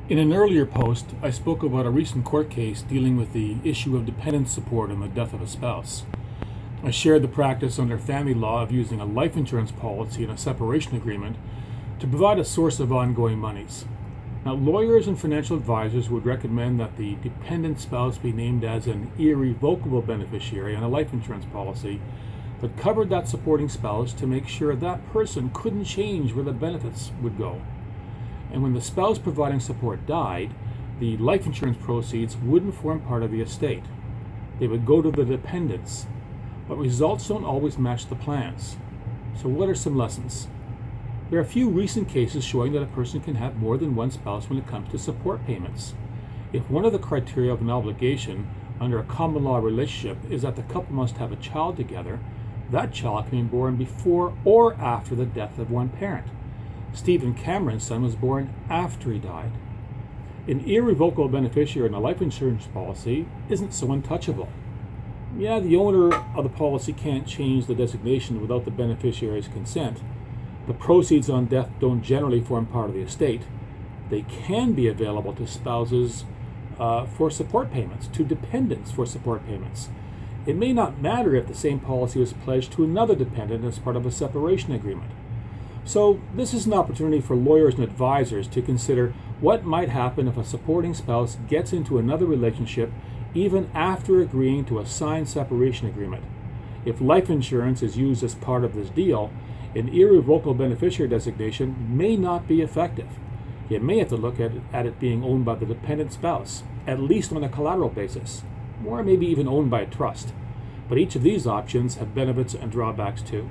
In an earlier post, I spoke about a recent court case dealing with the issue of dependent support in the death of a spouse. I shared the practice under family law of using a life insurance policy and a separation agreement to provide a source of ongoing monies. Now, lawyers and financial advisors would recommend that the dependent spouse be named as an irrevocable beneficiary on a life insurance policy that covered that supporting spouse to make sure that person couldn't change where the benefits would go. And when the spouse providing support died, the life insurance proceeds wouldn't form part of the estate. They would go to the dependents. But results don't always match the plans. So what are some lessons? There are a few recent cases showing that a person can have more than one spouse when it comes to support payments. If one of the criteria of an obligation under a common law relationship is that the couple must have a child together, that child can be born before or after the death of one parent. Stephen Cameron's son was born after he died. An irrevocable beneficiary in a life insurance policy isn't so untouchable. Yeah, the owner of the policy can't change the designation without the beneficiary's consent. The proceeds on death don't generally form part of the estate. They can be available to spouses for support payments, to dependents for support payments. It may not matter if the same policy was pledged to another dependent as part of a separation agreement. So this is an opportunity for lawyers and advisors to consider what might happen if a supporting spouse gets into another relationship even after agreeing to a signed separation agreement. If life insurance is used as part of this deal, an irrevocable beneficiary designation may not be effective. You may have to look at it being owned by the dependent spouse, at least on a collateral basis, or maybe even owned by a trust. But each of these options have benefits and drawbacks too.